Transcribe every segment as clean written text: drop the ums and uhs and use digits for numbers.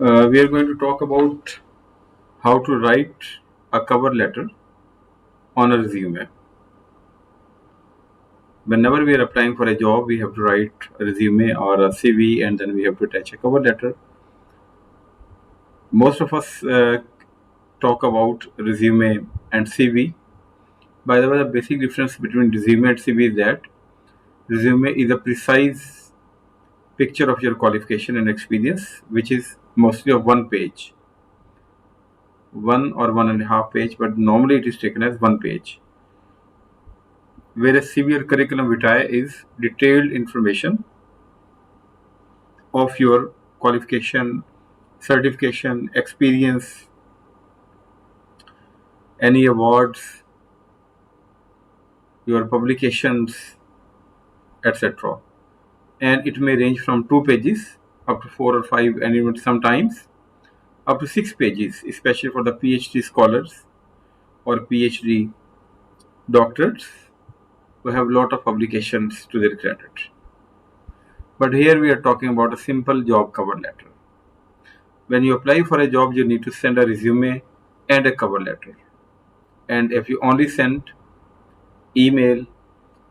We are going to talk about how to write a cover letter on a resume. Whenever we are applying for a job, we have to write a resume or a CV, and then we have to attach a cover letter. Most of us talk about resume and CV. By the way, the basic difference between resume and CV is that resume is a precise picture of your qualification and experience, which is mostly of one page, 1 or 1.5 page, but normally it is taken as one page. Whereas CV or curriculum vitae is detailed information of your qualification, certification, experience, any awards, your publications, etc. And it may range from 2 pages up to 4 or 5, and even sometimes up to 6 pages, especially for the PhD scholars or PhD doctorates who have a lot of publications to their credit. But here we are talking about a simple job cover letter. When you apply for a job, you need to send a resume and a cover letter. And if you only send email,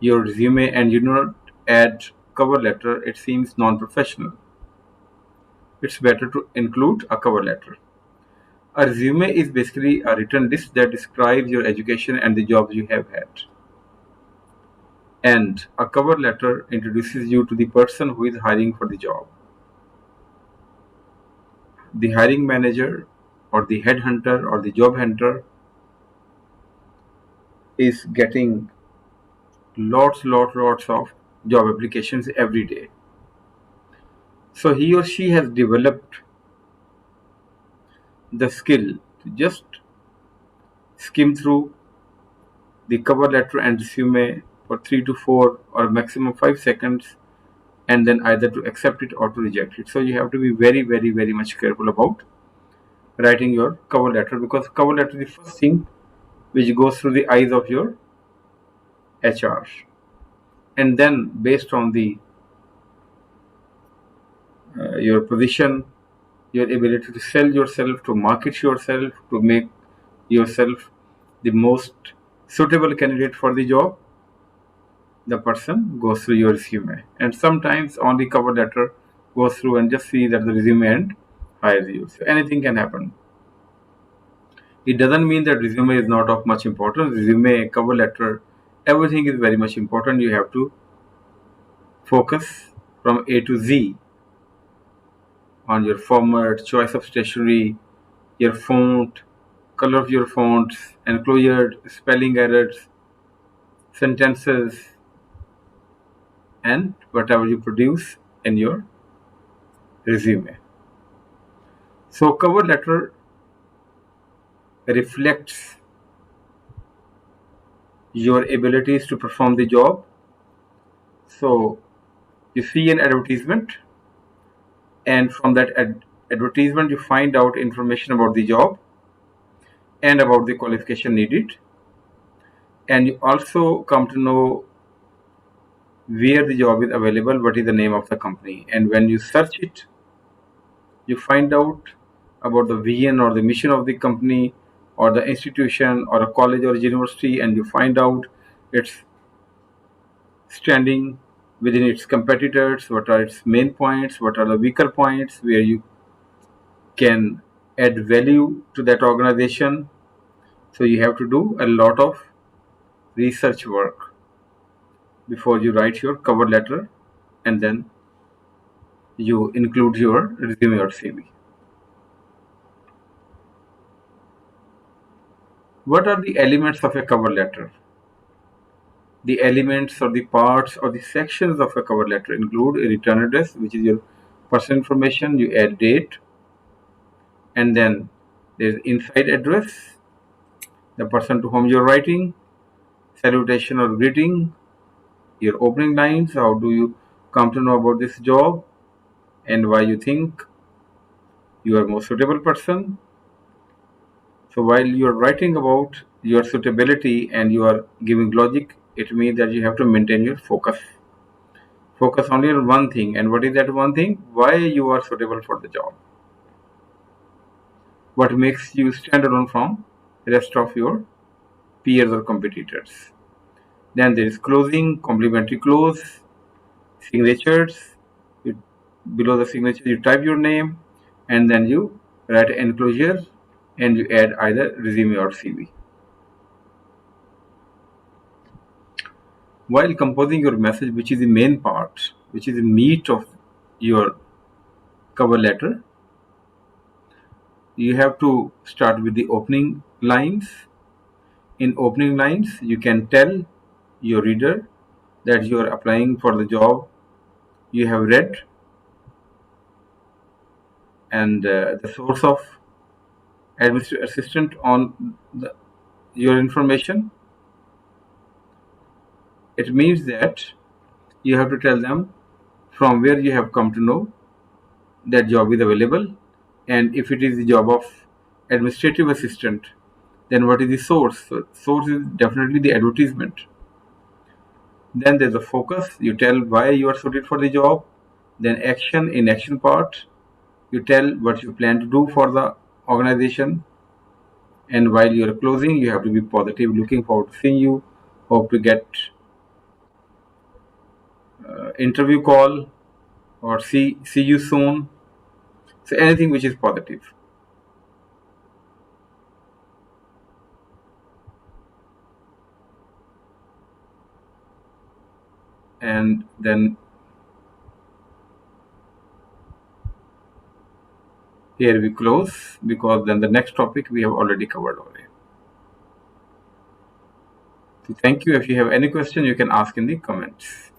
your resume, and you do not add cover letter, it seems non-professional. It's better to include a cover letter. A resume is basically a written list that describes your education and the jobs you have had. And a cover letter introduces you to the person who is hiring for the job. The hiring manager or the headhunter or the job hunter is getting lots of job applications every day. So he or she has developed the skill to just skim through the cover letter and resume for 3 to 4 or maximum 5 seconds, and then either to accept it or to reject it. So you have to be very much careful about writing your cover letter, because cover letter is the first thing which goes through the eyes of your HR. And then based on the your position, your ability to sell yourself, to market yourself, to make yourself the most suitable candidate for the job, the person goes through your resume. And sometimes only cover letter goes through and just see that the resume and hires you. So anything can happen. It doesn't mean that resume is not of much importance. Resume, cover letter, everything is very much important. You have to focus from A to Z on your format, choice of stationery, your font, color of your fonts, enclosure, spelling errors, sentences, and whatever you produce in your resume. So cover letter reflects your abilities to perform the job. So you see an advertisement, and from that advertisement you find out information about the job and about the qualification needed, and you also come to know where the job is available, what is the name of the company, and when you search it, you find out about the vision or the mission of the company or the institution or a college or university, and you find out its standing within its competitors, what are its main points, what are the weaker points, where you can add value to that organization. So you have to do a lot of research work before you write your cover letter, and then you include your resume or CV. What are the elements of a cover letter? The elements or the parts or the sections of a cover letter include a return address, which is your personal information. You add date, and then there's inside address, the person to whom you're writing, salutation or greeting, your opening lines, how do you come to know about this job, and why you think you are most suitable person. So while you are writing about your suitability and you are giving logic, it means that you have to maintain your focus. Focus only on one thing, and what is that one thing? Why you are suitable for the job. what makes you stand alone from rest of your peers or competitors. Then there is closing, complimentary close, signatures. You, below the signature, you type your name, and then you write an enclosure, and you add either resume or CV. While composing your message, which is the main part, which is the meat of your cover letter, you have to start with the opening lines. In opening lines, you can tell your reader that you are applying for the job you have read, and the source of administrative assistant on your information. It means that you have to tell them from where you have come to know that job is available, and if it is the job of administrative assistant, then what is the source? So source is definitely the advertisement. Then there's a focus. You tell why you are suited for the job. Then action. In action part, you tell what you plan to do for the organization. And while you're closing, you have to be positive. Looking forward to seeing you. Hope to get interview call, or see you soon. So anything which is positive. And then here we close, because then the next topic we have already covered already. So thank you. If you have any question, you can ask in the comments.